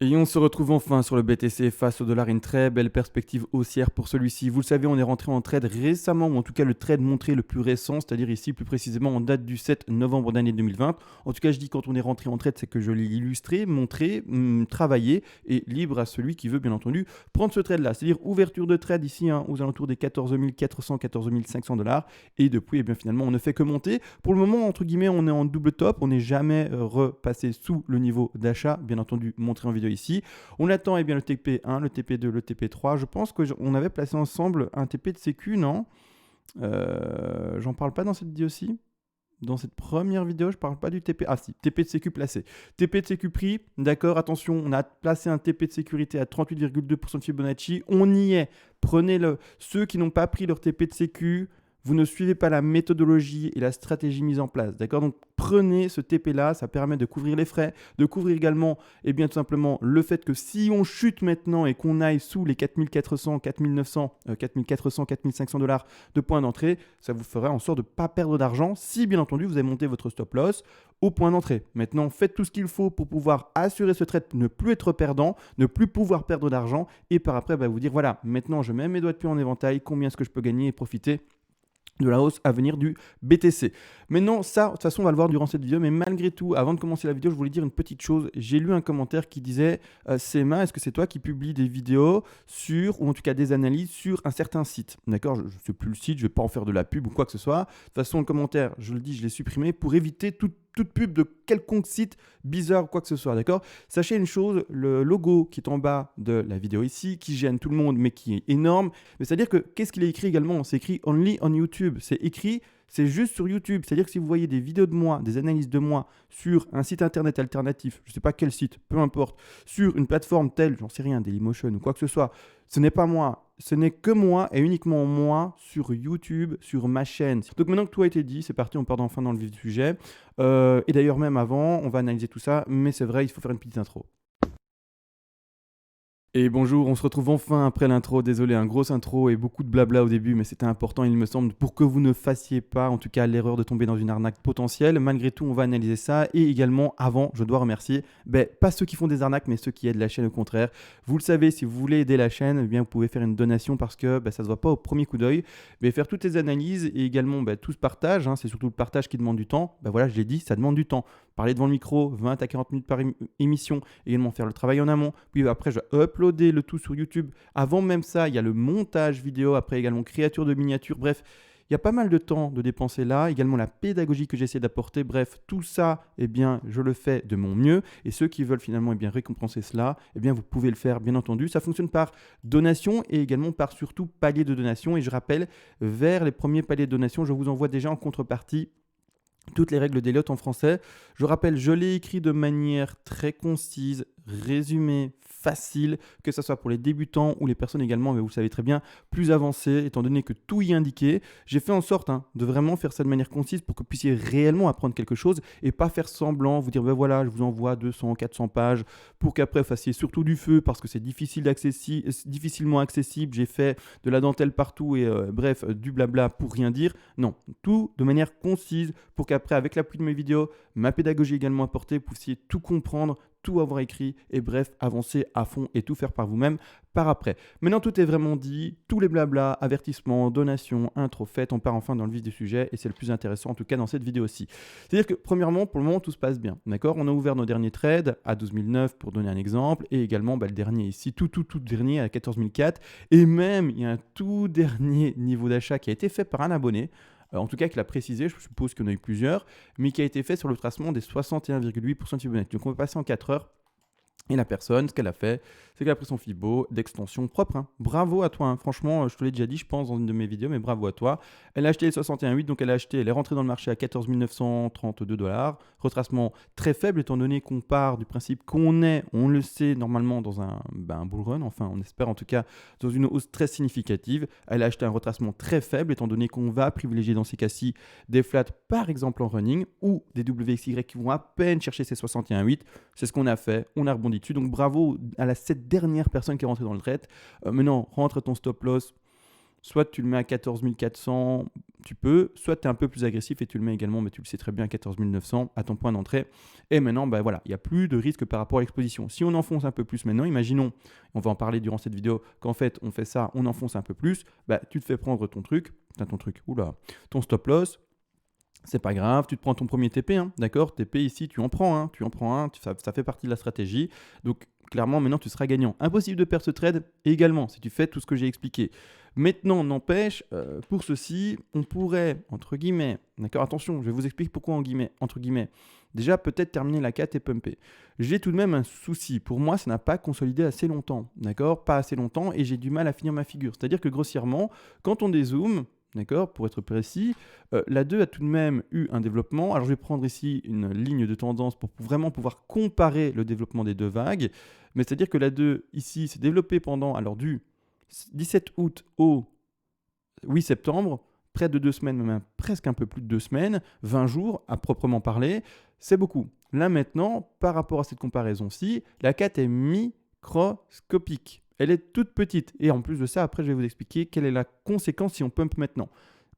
Et on se retrouve enfin sur le BTC face au dollar, une très belle perspective haussière pour celui-ci. Vous le savez, on est rentré en trade récemment, ou en tout cas le trade montré le plus récent, c'est-à-dire ici plus précisément en date du 7 novembre d'année 2020. En tout cas, je dis quand on est rentré en trade, c'est que je l'ai illustré, montré, travaillé et libre à celui qui veut bien entendu prendre ce trade-là. C'est-à-dire ouverture de trade ici aux alentours des 14 400, 14 500 dollars. Et depuis, eh bien, finalement, on ne fait que monter. Pour le moment, entre guillemets, on est en double top. On n'est jamais repassé sous le niveau d'achat, bien entendu, montré en vidéo ici. On attend eh bien, le TP1, le TP2, le TP3. Je pense qu'on avait placé ensemble un TP de sécu, non J'en parle pas dans cette vidéo-ci. Dans cette première vidéo, je parle pas du TP. Ah si, TP de sécu placé. TP de sécu pris, d'accord, attention, on a placé un TP de sécurité à 38,2% de Fibonacci. On y est. Prenez-le. Ceux qui n'ont pas pris leur TP de sécu, vous ne suivez pas la méthodologie et la stratégie mise en place, d'accord? Donc prenez ce TP-là, ça permet de couvrir les frais, de couvrir également, et bien tout simplement, le fait que si on chute maintenant et qu'on aille sous les 4400, 4900, 4400, 4500 dollars de points d'entrée, ça vous fera en sorte de ne pas perdre d'argent si bien entendu vous avez monté votre stop loss au point d'entrée. Maintenant, faites tout ce qu'il faut pour pouvoir assurer ce trade, ne plus être perdant, ne plus pouvoir perdre d'argent et par après vous dire voilà, maintenant je mets mes doigts de pied en éventail, combien est-ce que je peux gagner et profiter de la hausse à venir du BTC. Maintenant, ça, de toute façon, on va le voir durant cette vidéo, mais malgré tout, avant de commencer la vidéo, je voulais dire une petite chose. J'ai lu un commentaire qui disait Sema, est-ce que c'est toi qui publies des vidéos sur, ou en tout cas des analyses sur un certain site? D'accord, je ne sais plus le site, je ne vais pas en faire de la pub ou quoi que ce soit. De toute façon, le commentaire, je le dis, je l'ai supprimé pour éviter toute pub de quelconque site bizarre ou quoi que ce soit, d'accord? Sachez une chose, le logo qui est en bas de la vidéo ici, qui gêne tout le monde, mais qui est énorme, mais c'est-à-dire que, qu'est-ce qu'il est écrit également? C'est écrit « Only on YouTube ». C'est écrit, c'est juste sur YouTube. C'est-à-dire que si vous voyez des vidéos de moi, des analyses de moi sur un site internet alternatif, je ne sais pas quel site, peu importe, sur une plateforme telle, j'en sais rien, Dailymotion ou quoi que ce soit, ce n'est pas moi. Ce n'est que moi et uniquement moi sur YouTube, sur ma chaîne. Donc maintenant que tout a été dit, c'est parti, on part enfin dans le vif du sujet. Et d'ailleurs même avant, on va analyser tout ça, mais c'est vrai, il faut faire une petite intro. Et bonjour, on se retrouve enfin après l'intro. Désolé, un gros intro et beaucoup de blabla au début, mais c'était important, il me semble, pour que vous ne fassiez pas, en tout cas, l'erreur de tomber dans une arnaque potentielle. Malgré tout, on va analyser ça. Et également, avant, je dois remercier, pas ceux qui font des arnaques, mais ceux qui aident la chaîne au contraire. Vous le savez, si vous voulez aider la chaîne, eh bien, vous pouvez faire une donation parce que ça ne se voit pas au premier coup d'œil. Mais faire toutes les analyses et également tout ce partage, c'est surtout le partage qui demande du temps. Voilà, je l'ai dit, ça demande du temps. Parler devant le micro, 20 à 40 minutes par émission, également faire le travail en amont. Puis après, je uploader le tout sur YouTube. Avant même ça, il y a le montage vidéo, après également créature de miniatures. Bref, il y a pas mal de temps de dépenser là, également la pédagogie que j'essaie d'apporter. Bref, tout ça, je le fais de mon mieux. Et ceux qui veulent finalement récompenser cela, vous pouvez le faire, bien entendu. Ça fonctionne par donation et également par surtout palier de donation. Et je rappelle, vers les premiers paliers de donation, je vous envoie déjà en contrepartie toutes les règles d'Eliott en français. Je rappelle, je l'ai écrit de manière très concise, résumée, facile, que ce soit pour les débutants ou les personnes également, mais vous le savez très bien, plus avancées, étant donné que tout y est indiqué. J'ai fait en sorte de vraiment faire ça de manière concise pour que vous puissiez réellement apprendre quelque chose et pas faire semblant, vous dire, voilà, je vous envoie 200, 400 pages pour qu'après vous fassiez surtout du feu parce que c'est difficilement accessible. J'ai fait de la dentelle partout et du blabla pour rien dire. Non, tout de manière concise pour qu'après, avec l'appui de mes vidéos, ma pédagogie également apportée, vous puissiez tout comprendre, tout avoir écrit et bref, avancer à fond et tout faire par vous-même par après. Maintenant, tout est vraiment dit, tous les blabla, avertissements, donations, intro faites, on part enfin dans le vif du sujet et c'est le plus intéressant en tout cas dans cette vidéo-ci. C'est-à-dire que premièrement, pour le moment, tout se passe bien, d'accord? On a ouvert nos derniers trades à 12 009 pour donner un exemple et également le dernier ici, tout dernier à 14 004 et même il y a un tout dernier niveau d'achat qui a été fait par un abonné. En tout cas, qu'il a précisé, je suppose qu'il y en a eu plusieurs, mais qui a été fait sur le tracement des 61,8% de Fibonacci. Donc, on va passer en 4 heures. Et la personne, ce qu'elle a fait, c'est qu'elle a pris son Fibo d'extension propre. Bravo à toi. Franchement, je te l'ai déjà dit, je pense, dans une de mes vidéos, mais bravo à toi. Elle a acheté les 61,8, donc elle est rentrée dans le marché à 14 932 $. Retracement très faible, étant donné qu'on part du principe qu'on est, on le sait, normalement dans un bull run. Enfin, on espère en tout cas dans une hausse très significative. Elle a acheté un retracement très faible, étant donné qu'on va privilégier dans ces cas-ci des flats, par exemple en running, ou des WXY qui vont à peine chercher ces 61,8. C'est ce qu'on a fait. On a rebondi dessus. Donc bravo à cette dernière personne qui est rentrée dans le trade. Maintenant, rentre ton stop loss Soit tu le mets à 14 400, tu peux, soit tu es un peu plus agressif et tu le mets également, mais tu le sais très bien, à 14 900 à ton point d'entrée. Et maintenant, bah voilà, il n'y a plus de risque par rapport à l'exposition. Si on enfonce un peu plus maintenant, imaginons, on va en parler durant cette vidéo, qu'en fait on fait ça, on enfonce un peu plus, bah, tu te fais prendre ton stop loss. C'est pas grave, tu te prends ton premier TP, hein, d'accord? TP ici, tu en prends un, ça fait partie de la stratégie. Donc clairement, maintenant, tu seras gagnant. Impossible de perdre ce trade également, si tu fais tout ce que j'ai expliqué. Maintenant, n'empêche, pour ceci, on pourrait, entre guillemets, d'accord? Attention, je vais vous expliquer pourquoi entre guillemets. Déjà, peut-être terminer la 4 et pumper. J'ai tout de même un souci. Pour moi, ça n'a pas consolidé assez longtemps, d'accord? Pas assez longtemps et j'ai du mal à finir ma figure. C'est-à-dire que grossièrement, quand on dézoome, d'accord, pour être précis, la 2 a tout de même eu un développement. Alors je vais prendre ici une ligne de tendance pour vraiment pouvoir comparer le développement des deux vagues. Mais c'est-à-dire que la 2 ici s'est développée pendant, alors du 17 août au 8 septembre, près de 2 semaines, même presque un peu plus de 2 semaines, 20 jours à proprement parler, c'est beaucoup. Là maintenant, par rapport à cette comparaison-ci, la 4 est microscopique. Elle est toute petite. Et en plus de ça, après, je vais vous expliquer quelle est la conséquence si on pump maintenant.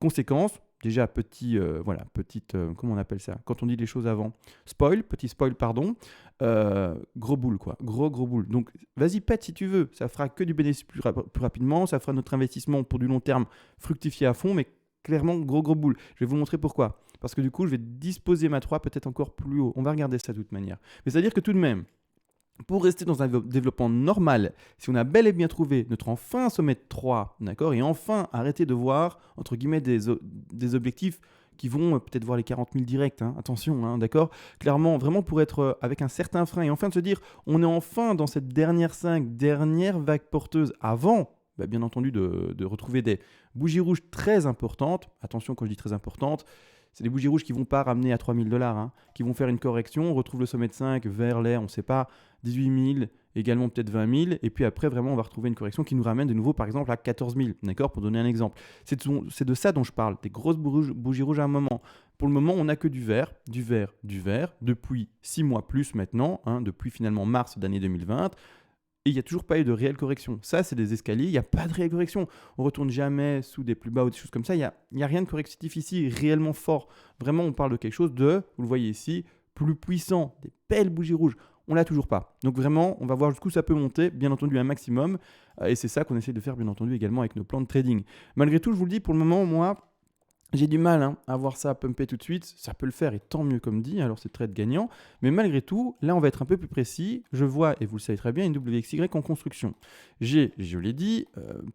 Conséquence, déjà comment on appelle ça? Quand on dit les choses avant. Petit spoil, pardon. Gros boule, quoi. Gros boule. Donc, vas-y, pète si tu veux. Ça fera que du bénéfice plus rapidement. Ça fera notre investissement pour du long terme fructifier à fond, mais clairement, gros boule. Je vais vous montrer pourquoi. Parce que du coup, je vais disposer ma 3 peut-être encore plus haut. On va regarder ça de toute manière. Mais c'est-à-dire que tout de même, pour rester dans un développement normal, si on a bel et bien trouvé notre enfin sommet de 3, d'accord, et enfin arrêter de voir, entre guillemets, des objectifs qui vont peut-être voir les 40 000 directs, hein, attention, hein, d'accord, clairement, vraiment pour être avec un certain frein, et enfin de se dire, on est enfin dans cette dernière vague porteuse avant, bah, bien entendu, de retrouver des bougies rouges très importantes, attention quand je dis très importantes, c'est des bougies rouges qui ne vont pas ramener à 3 000 $, hein, qui vont faire une correction, on retrouve le sommet de 5 vers l'air, on ne sait pas, 18 000, également peut-être 20 000, et puis après vraiment on va retrouver une correction qui nous ramène de nouveau par exemple à 14 000, d'accord, pour donner un exemple. C'est de ça dont je parle, des grosses bougies rouges à un moment. Pour le moment on n'a que du vert, depuis 6 mois plus maintenant, hein, depuis finalement mars d'année 2020, et il n'y a toujours pas eu de réelle correction. Ça, c'est des escaliers, il n'y a pas de réelle correction. On ne retourne jamais sous des plus bas ou des choses comme ça. Il n'y a rien de correctif ici, réellement fort. Vraiment, on parle de quelque chose de, vous le voyez ici, plus puissant, des belles bougies rouges. On l'a toujours pas. Donc vraiment, on va voir jusqu'où ça peut monter, bien entendu un maximum. Et c'est ça qu'on essaie de faire, bien entendu, également avec nos plans de trading. Malgré tout, je vous le dis, pour le moment, moi, j'ai du mal à voir ça pumper tout de suite. Ça peut le faire et tant mieux comme dit, alors c'est trade gagnant. Mais malgré tout, là on va être un peu plus précis. Je vois, et vous le savez très bien, une WXY en construction. J'ai, je l'ai dit,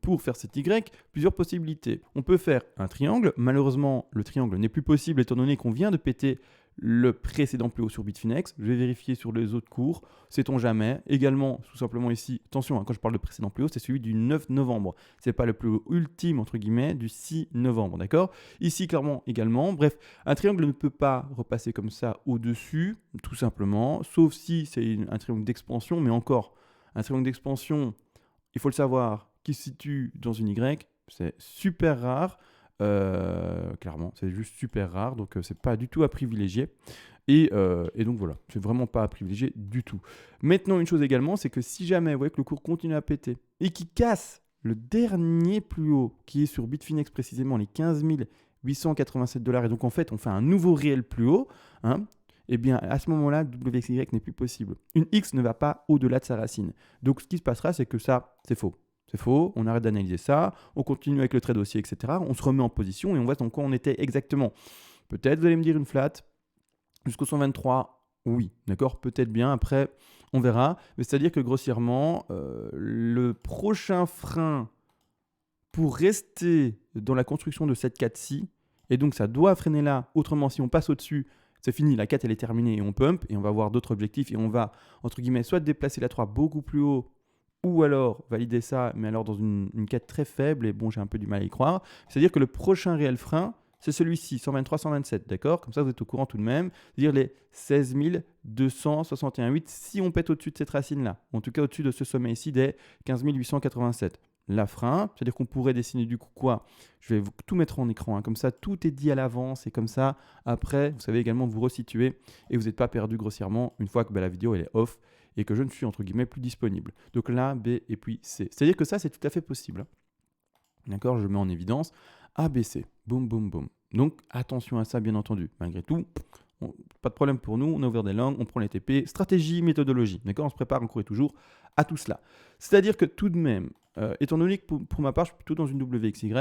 pour faire cette Y, plusieurs possibilités. On peut faire un triangle. Malheureusement, le triangle n'est plus possible étant donné qu'on vient de péter le précédent plus haut sur Bitfinex. Je vais vérifier sur les autres cours, sait-on jamais. Également, tout simplement ici, attention, quand je parle de précédent plus haut, c'est celui du 9 novembre. C'est pas le plus haut ultime, entre guillemets, du 6 novembre, d'accord? Ici, clairement, également. Bref, un triangle ne peut pas repasser comme ça au-dessus, tout simplement, sauf si c'est un triangle d'expansion, mais encore, un triangle d'expansion, il faut le savoir, qui se situe dans une Y, c'est super rare. Clairement, c'est juste super rare, donc c'est pas du tout à privilégier. Et donc voilà, c'est vraiment pas à privilégier du tout. Maintenant, une chose également, c'est que si jamais vous voyez que le cours continue à péter et qu'il casse le dernier plus haut, qui est sur Bitfinex précisément, les 15 887 $, et donc en fait on fait un nouveau réel plus haut, hein, et bien à ce moment-là, WXY n'est plus possible. Une X ne va pas au-delà de sa racine. Donc ce qui se passera, c'est que ça, c'est faux. C'est faux, on arrête d'analyser ça, on continue avec le trade aussi, etc. On se remet en position et on voit dans quoi on était exactement. Peut-être, vous allez me dire une flat, jusqu'au 123, oui, d'accord, peut-être bien, après, on verra. Mais c'est-à-dire que grossièrement, le prochain frein pour rester dans la construction de cette 4-ci, et donc ça doit freiner là, autrement si on passe au-dessus, c'est fini, la 4 elle est terminée et on pump, et on va avoir d'autres objectifs, et on va, entre guillemets, soit déplacer la 3 beaucoup plus haut, ou alors valider ça, mais alors dans une quête très faible, et bon, j'ai un peu du mal à y croire. C'est-à-dire que le prochain réel frein, c'est celui-ci, 123, 127, d'accord? Comme ça, vous êtes au courant tout de même. C'est-à-dire les 16 261,8 si on pète au-dessus de cette racine-là. En tout cas, au-dessus de ce sommet ici des 15 887. La frein, c'est-à-dire qu'on pourrait dessiner du coup quoi? Je vais tout mettre en écran, hein. Comme ça, tout est dit à l'avance, et comme ça, après, vous savez également vous resituer, et vous n'êtes pas perdu grossièrement une fois que la vidéo elle est off, et que je ne suis entre guillemets plus disponible. Donc là, B et puis C. C'est-à-dire que ça, c'est tout à fait possible. D'accord, je mets en évidence ABC. Boum, boum, boum. Donc, attention à ça, bien entendu. Malgré tout, pas de problème pour nous. On a ouvert des langues, on prend les TP. Stratégie, méthodologie. D'accord, on se prépare encore et toujours à tout cela. C'est-à-dire que tout de même, étant donné que pour ma part, je suis plutôt dans une WXY,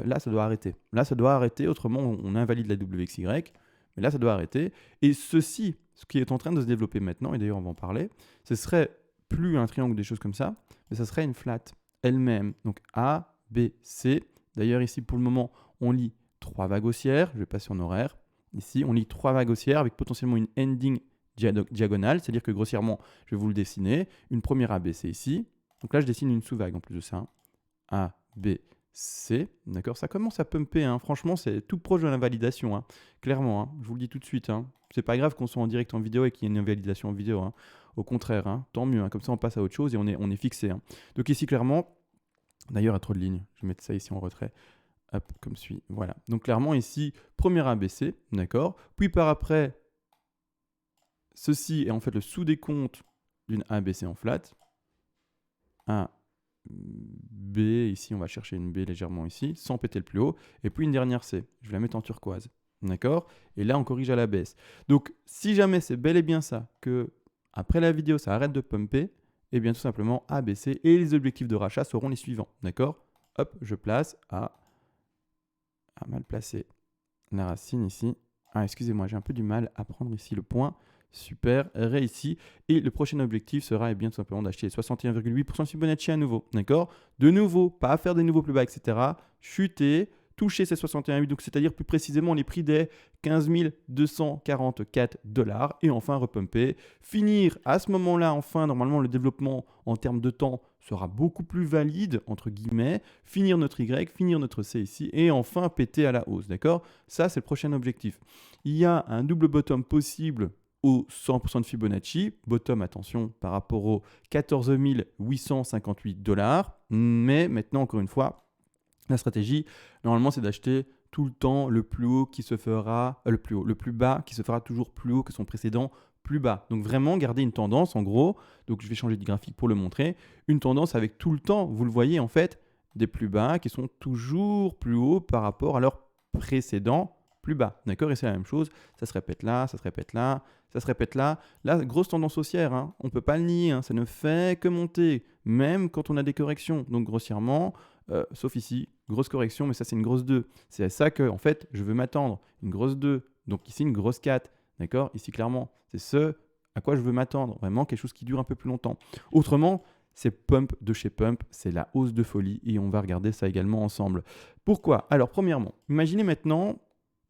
là, ça doit arrêter. Là, ça doit arrêter. Autrement, on invalide la WXY. Mais là, ça doit arrêter. Et ceci, ce qui est en train de se développer maintenant, et d'ailleurs, on va en parler, ce serait plus un triangle ou des choses comme ça, mais ça serait une flat elle-même. Donc A, B, C. D'ailleurs, ici, pour le moment, on lit 3 vagues haussières. Je vais passer en horaire. Ici, on lit 3 vagues haussières avec potentiellement une ending diagonale. C'est-à-dire que grossièrement, je vais vous le dessiner. Une première ABC ici. Donc là, je dessine une sous-vague en plus de ça. A, B, C. D'accord, ça commence à pumper. Hein. Franchement, c'est tout proche de la validation. Hein. Clairement, hein. Je vous le dis tout de suite. Hein. C'est pas grave qu'on soit en direct en vidéo et qu'il y ait une validation en vidéo. Hein. Au contraire, hein. Tant mieux. Hein. Comme ça, on passe à autre chose et on est fixé. Hein. Donc ici, clairement, d'ailleurs, il y a trop de lignes. Je vais mettre ça ici en retrait. Hop, comme suit. Voilà. Donc clairement, ici, première ABC. D'accord. Puis par après, ceci est en fait le sous-décompte d'une ABC en flat. A, B, ici on va chercher une B légèrement ici, sans péter le plus haut, et puis une dernière C, je vais la mettre en turquoise, d'accord? Et là on corrige à la baisse. Donc si jamais c'est bel et bien ça, que après la vidéo ça arrête de pumper, et bien tout simplement A, B, C, et les objectifs de rachat seront les suivants, d'accord? Hop, je place à mal placer la racine ici. Ah excusez-moi, j'ai un peu du mal à prendre ici le point. Super, réussi. Et le prochain objectif sera bien tout simplement d'acheter 61,8% de Fibonacci à nouveau. D'accord? De nouveau, pas faire des nouveaux plus bas, etc. Chuter, toucher ces 61,8, donc c'est-à-dire plus précisément les prix des 15 244 $. Et enfin repumper. Finir à ce moment-là, enfin, normalement, le développement en termes de temps sera beaucoup plus valide, entre guillemets. Finir notre Y, finir notre C ici. Et enfin péter à la hausse. D'accord? Ça, c'est le prochain objectif. Il y a un double bottom possible au 100% de Fibonacci, bottom, attention, par rapport aux 14 858 $. Mais maintenant, encore une fois, la stratégie, normalement, c'est d'acheter tout le temps le plus haut qui se fera, le plus bas qui se fera toujours plus haut que son précédent plus bas. Donc vraiment, garder une tendance, en gros, donc je vais changer de graphique pour le montrer, une tendance avec tout le temps, vous le voyez en fait, des plus bas qui sont toujours plus hauts par rapport à leur précédent plus bas. D'accord? Et c'est la même chose, ça se répète là, ça se répète là, ça se répète là. Là, grosse tendance haussière, hein. On ne peut pas le nier, hein. Ça ne fait que monter, même quand on a des corrections. Donc grossièrement, sauf ici, grosse correction, mais ça c'est une grosse 2. C'est à ça que, en fait, je veux m'attendre. Une grosse 2, donc ici une grosse 4. D'accord? Ici clairement, c'est ce à quoi je veux m'attendre. Vraiment quelque chose qui dure un peu plus longtemps. Autrement, c'est pump de chez pump, c'est la hausse de folie et on va regarder ça également ensemble. Pourquoi? Alors premièrement, imaginez maintenant...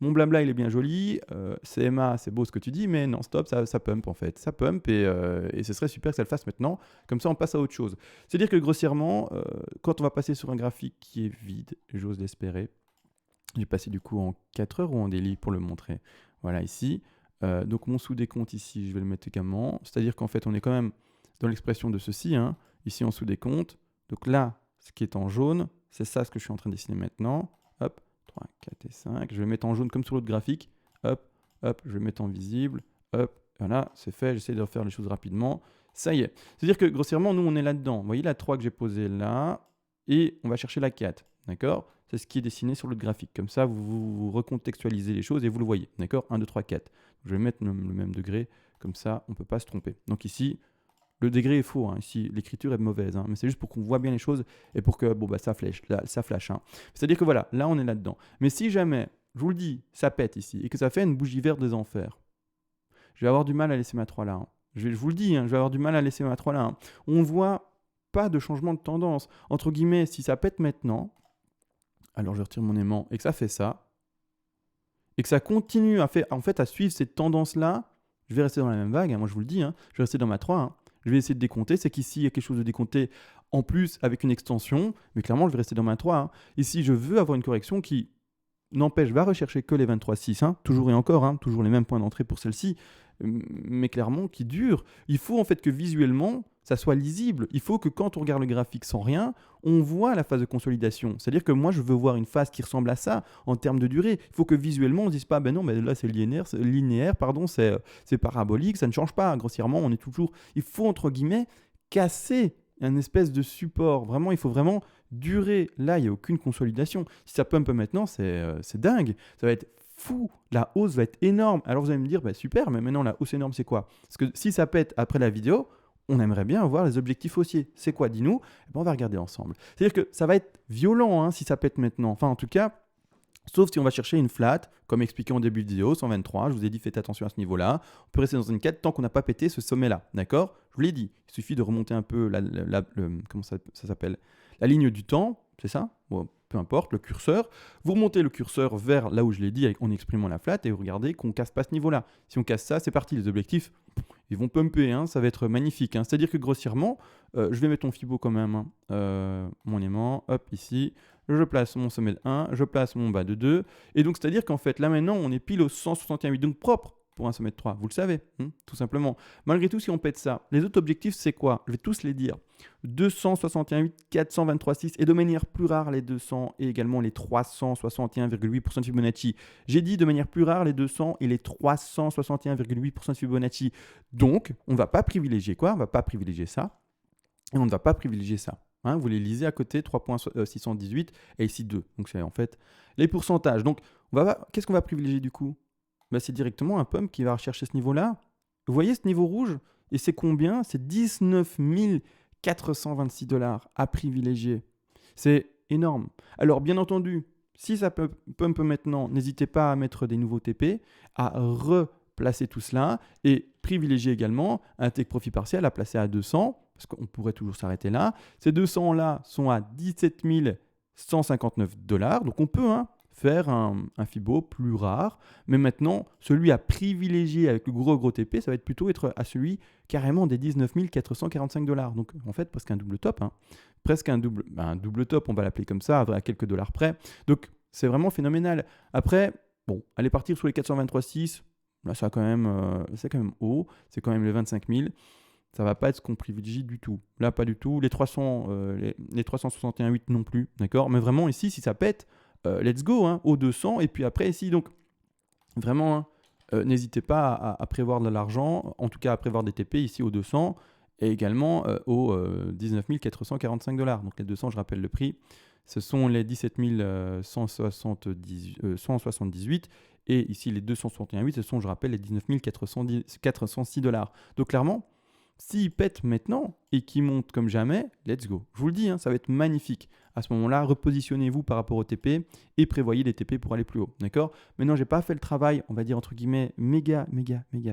Mon blabla, il est bien joli, CMA, c'est beau ce que tu dis, mais non, stop, ça pump en fait. Ça pump et ce serait super que ça le fasse maintenant. Comme ça, on passe à autre chose. C'est-à-dire que grossièrement, quand on va passer sur un graphique qui est vide, j'ose l'espérer, j'ai passé du coup en 4 heures ou en daily pour le montrer. Voilà, ici. Donc mon sous-décompte ici, je vais le mettre également. C'est-à-dire qu'en fait, on est quand même dans l'expression de ceci, hein, ici en sous-décompte. Donc là, ce qui est en jaune, c'est ça ce que je suis en train de dessiner maintenant. Hop. 3, 4 et 5. Je vais mettre en jaune comme sur l'autre graphique. Hop, hop, je vais mettre en visible. Hop, voilà, c'est fait. J'essaie de refaire les choses rapidement. Ça y est. C'est-à-dire que grossièrement, nous, on est là-dedans. Vous voyez la 3 que j'ai posée là. Et on va chercher la 4. D'accord? C'est ce qui est dessiné sur l'autre graphique. Comme ça, vous recontextualisez les choses et vous le voyez. D'accord? 1, 2, 3, 4. Je vais mettre le même degré. Comme ça, on ne peut pas se tromper. Donc ici, le degré est faux, hein. Ici l'écriture est mauvaise, hein. Mais c'est juste pour qu'on voit bien les choses et pour que ça flash. Hein. C'est-à-dire que voilà, là on est là-dedans. Mais si jamais, je vous le dis, ça pète ici et que ça fait une bougie verte des enfers, je vais avoir du mal à laisser ma 3 là. Hein. Je vous le dis, hein, je vais avoir du mal à laisser ma 3 là. Hein. On ne voit pas de changement de tendance. Entre guillemets, si ça pète maintenant, alors je retire mon aimant et que ça fait ça, et que ça continue à suivre cette tendance-là, je vais rester dans la même vague, hein, moi je vous le dis, hein, je vais rester dans ma 3. Hein. Je vais essayer de décompter. C'est qu'ici, il y a quelque chose de décompté en plus avec une extension. Mais clairement, je vais rester dans ma 3. Hein. Ici, je veux avoir une correction qui, n'empêche, va rechercher que les 23,6. Hein. Toujours et encore. Hein. Toujours les mêmes points d'entrée pour celle-ci. Mais clairement, qui dure. Il faut en fait que visuellement, ça soit lisible. Il faut que quand on regarde le graphique sans rien, on voit la phase de consolidation. C'est-à-dire que moi, je veux voir une phase qui ressemble à ça en termes de durée. Il faut que visuellement, on ne se dise pas, ben non, mais là, c'est linéaire, pardon, c'est parabolique, ça ne change pas. Grossièrement, on est toujours... Il faut, entre guillemets, casser un espèce de support. Vraiment, il faut vraiment durer. Là, il n'y a aucune consolidation. Si ça pump maintenant, c'est dingue. Ça va être fou. La hausse va être énorme. Alors vous allez me dire, bah, super, mais maintenant la hausse énorme, c'est quoi? Parce que si ça pète après la vidéo, on aimerait bien voir les objectifs haussiers. C'est quoi? Dis-nous. Eh ben, on va regarder ensemble. C'est-à-dire que ça va être violent si ça pète maintenant. Enfin, en tout cas, sauf si on va chercher une flat, comme expliqué en début de vidéo, 123. Je vous ai dit, faites attention à ce niveau-là. On peut rester dans une quête tant qu'on n'a pas pété ce sommet-là. D'accord? Je vous l'ai dit. Il suffit de remonter un peu comment ça s'appelle? La ligne du temps. C'est ça? Bon, peu importe, le curseur. Vous remontez le curseur vers là où je l'ai dit en exprimant la flat et vous regardez qu'on ne casse pas ce niveau-là. Si on casse ça, c'est parti. Les objectifs, ils vont pumper. Ça va être magnifique. C'est-à-dire que grossièrement, je vais mettre mon Fibo quand même. Mon aimant, hop, ici. Je place mon sommet de 1, je place mon bas de 2. Et donc, c'est-à-dire qu'en fait, là maintenant, on est pile au 161,8, donc propre pour un sommet de 3. Vous le savez, tout simplement. Malgré tout, si on pète ça, les autres objectifs, c'est quoi? Je vais tous les dire. 261,8, 423,6 et de manière plus rare, les 200 et également les 361,8% de Fibonacci. J'ai dit de manière plus rare les 200 et les 361,8% de Fibonacci. Donc, on ne va pas privilégier quoi? On ne va pas privilégier ça. Et on ne va pas privilégier ça. Vous les lisez à côté, 3,618 et ici 2. Donc, c'est en fait les pourcentages. Donc, qu'est-ce qu'on va privilégier du coup? C'est directement un pump qui va rechercher ce niveau-là. Vous voyez ce niveau rouge? Et c'est combien? C'est 19 426 $ à privilégier. C'est énorme. Alors, bien entendu, si ça pump maintenant, n'hésitez pas à mettre des nouveaux TP, à replacer tout cela et privilégier également un take profit partiel à placer à 200. Parce qu'on pourrait toujours s'arrêter là. Ces 200-là sont à 17 159 $. Donc on peut faire un Fibo plus rare. Mais maintenant, celui à privilégier avec le gros TP, ça va être plutôt être à celui carrément des 19 445 $. Donc en fait, presque un double top. Presque un double top, on va l'appeler comme ça, à quelques dollars près. Donc c'est vraiment phénoménal. Après, bon, aller partir sur les 423,6, là c'est quand même haut. C'est quand même les 25 000. Ça ne va pas être ce qu'on privilégie du tout. Là, pas du tout. Les 361,8 non plus. D'accord? Mais vraiment, ici, si ça pète, let's go, au 200. Et puis après, ici, donc, vraiment, n'hésitez pas à prévoir de l'argent. En tout cas, à prévoir des TP ici au 200. Et également aux 19 445 $. Donc, les 200, je rappelle le prix. Ce sont les 17 178. Et ici, les 261,8, ce sont, je rappelle, les 19 406 $. Donc, clairement, s'il pète maintenant et qu'il monte comme jamais, let's go. Je vous le dis, ça va être magnifique. À ce moment-là, repositionnez-vous par rapport au TP et prévoyez des TP pour aller plus haut. D'accord? Maintenant, je n'ai pas fait le travail, on va dire entre guillemets, méga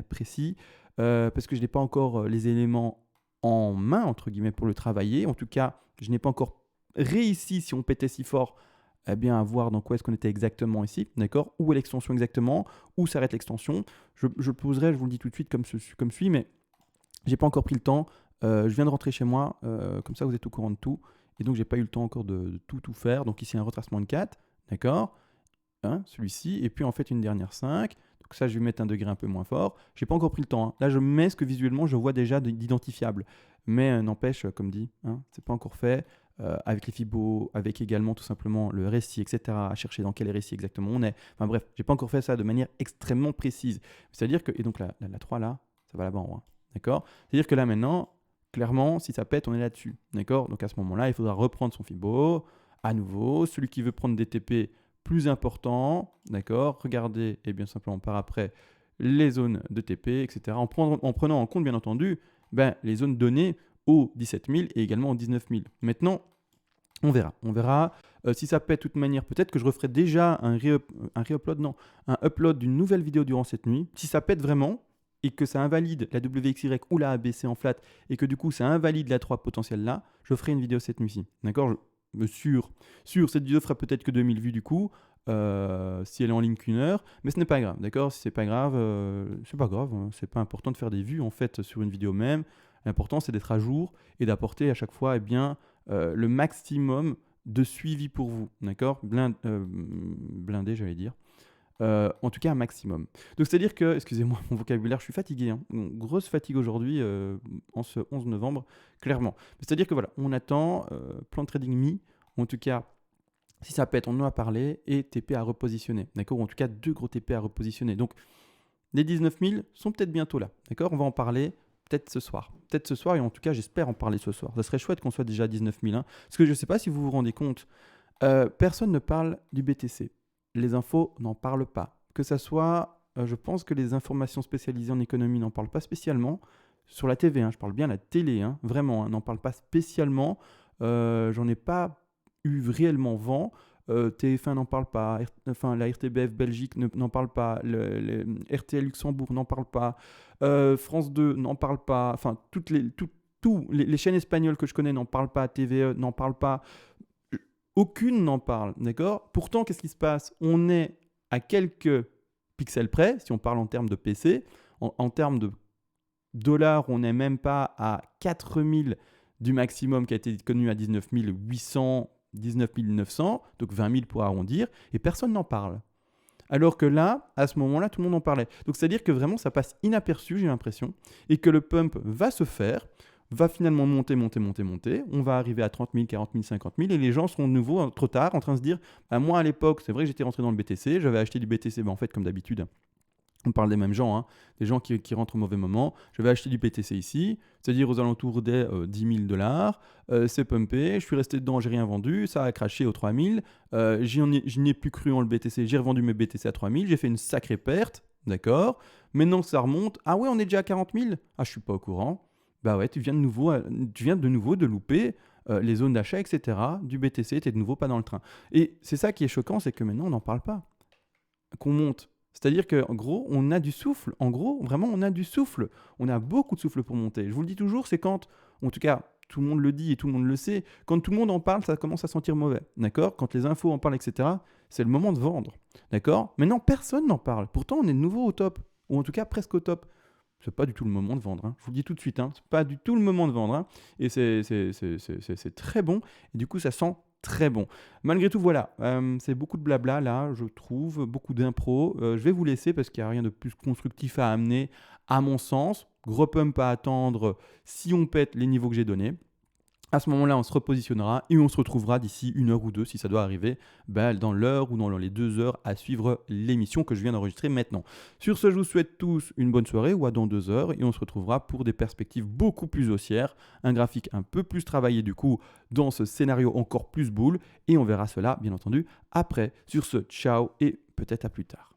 précis, parce que je n'ai pas encore les éléments en main, entre guillemets, pour le travailler. En tout cas, je n'ai pas encore réussi, si on pétait si fort, à voir dans quoi est-ce qu'on était exactement ici. D'accord? Où est l'extension exactement? Où s'arrête l'extension? Je poserai, je vous le dis tout de suite, comme suit, mais j'ai pas encore pris le temps. Je viens de rentrer chez moi, comme ça vous êtes au courant de tout. Et donc j'ai pas eu le temps encore de tout faire. Donc ici un retracement de 4, d'accord, celui-ci. Et puis en fait une dernière 5. Donc ça je vais mettre un degré un peu moins fort. J'ai pas encore pris le temps. Là je mets ce que visuellement je vois déjà d'identifiable. Mais n'empêche, comme dit, c'est pas encore fait. Avec les Fibo, avec également tout simplement le récit, etc. À chercher dans quel récit exactement on est. Enfin bref, j'ai pas encore fait ça de manière extrêmement précise. C'est-à-dire que, et donc la 3 là, ça va là-bas en haut. D'accord? C'est-à-dire que là maintenant, clairement, si ça pète, on est là-dessus. D'accord? Donc à ce moment-là, il faudra reprendre son Fibo à nouveau. Celui qui veut prendre des TP plus importants, d'accord? Regardez et bien simplement par après les zones de TP, etc. En prenant en compte, bien entendu, les zones données aux 17 000 et également aux 19 000. Maintenant, on verra. Si ça pète de toute manière, peut-être que je referai déjà un upload d'une nouvelle vidéo durant cette nuit. Si ça pète vraiment, et que ça invalide la WXY ou la ABC en flat, et que du coup ça invalide la 3 potentielle là, je ferai une vidéo cette nuit-ci. D'accord? Sûr, cette vidéo fera peut-être que 2000 vues du coup, si elle est en ligne qu'une heure, mais ce n'est pas grave, d'accord? Si c'est pas grave, c'est pas important de faire des vues en fait sur une vidéo même. L'important c'est d'être à jour et d'apporter à chaque fois le maximum de suivi pour vous, d'accord? Blindé, j'allais dire. En tout cas un maximum. Donc c'est-à-dire que, excusez-moi mon vocabulaire, je suis fatigué, grosse fatigue aujourd'hui en ce 11 novembre, clairement. C'est-à-dire que voilà, on attend plan de trading mis, en tout cas si ça pète, on en a parlé, et TP à repositionner, d'accord? Ou en tout cas 2 gros TP à repositionner. Donc les 19 000 sont peut-être bientôt là, d'accord? On va en parler. Peut-être ce soir. Peut-être ce soir, et en tout cas, j'espère en parler ce soir. Ça serait chouette qu'on soit déjà à 19 001. Parce que je ne sais pas si vous vous rendez compte, personne ne parle du BTC. Les infos n'en parlent pas. Que ça soit, je pense que les informations spécialisées en économie n'en parlent pas spécialement. Sur la TV, hein, je parle bien la télé, hein, vraiment, hein, n'en parle pas spécialement. J'en ai pas eu réellement vent. TF1 n'en parle pas, enfin la RTBF Belgique n'en parle pas, le RTL Luxembourg n'en parle pas, France 2 n'en parle pas, enfin les chaînes espagnoles que je connais n'en parlent pas, TVE n'en parle pas, aucune n'en parle, d'accord. Pourtant, qu'est-ce qui se passe? On est à quelques pixels près, si on parle en termes de PC, en termes de dollars, on n'est même pas à 4000 du maximum qui a été connu à 19 800, 19 900, donc 20 000 pour arrondir, et personne n'en parle. Alors que là, à ce moment-là, tout le monde en parlait. Donc c'est-à-dire que vraiment, ça passe inaperçu, j'ai l'impression, et que le pump va se faire, va finalement monter. On va arriver à 30 000, 40 000, 50 000, et les gens seront de nouveau trop tard en train de se dire, bah, moi à l'époque, c'est vrai que j'étais rentré dans le BTC, j'avais acheté du BTC, en fait, comme d'habitude, on parle des mêmes gens, hein, des gens qui rentrent au mauvais moment. Je vais acheter du BTC ici, c'est-à-dire aux alentours des 10 000 $. C'est pumpé, je suis resté dedans, j'ai rien vendu, ça a craché aux 3 000. Je n'ai plus cru en le BTC, j'ai revendu mes BTC à 3 000, j'ai fait une sacrée perte, d'accord. Maintenant ça remonte, ah ouais, on est déjà à 40 000. Ah, je suis pas au courant. Bah ouais, tu viens de nouveau de louper les zones d'achat, etc. du BTC, tu es de nouveau pas dans le train. Et c'est ça qui est choquant, c'est que maintenant on n'en parle pas. Qu'on monte. C'est-à-dire qu'en gros, on a du souffle. En gros, vraiment, on a du souffle. On a beaucoup de souffle pour monter. Je vous le dis toujours, c'est quand, en tout cas, tout le monde le dit et tout le monde le sait, quand tout le monde en parle, ça commence à sentir mauvais. D'accord? Quand les infos en parlent, etc., c'est le moment de vendre. D'accord? Maintenant, personne n'en parle. Pourtant, on est de nouveau au top. Ou en tout cas, presque au top. C'est pas du tout le moment de vendre, hein. Je vous le dis tout de suite, hein. C'est pas du tout le moment de vendre, hein. Et c'est très bon. Et du coup, ça sent très bon. Malgré tout, voilà, c'est beaucoup de blabla là, je trouve, beaucoup d'impro. Je vais vous laisser parce qu'il n'y a rien de plus constructif à amener, à mon sens. Gros pump à attendre si on pète les niveaux que j'ai donnés. À ce moment-là, on se repositionnera et on se retrouvera d'ici 1 heure ou 2, si ça doit arriver, dans l'heure ou dans les 2 heures à suivre l'émission que je viens d'enregistrer maintenant. Sur ce, je vous souhaite tous une bonne soirée ou à dans 2 heures et on se retrouvera pour des perspectives beaucoup plus haussières, un graphique un peu plus travaillé du coup dans ce scénario encore plus boule et on verra cela bien entendu après. Sur ce, ciao et peut-être à plus tard.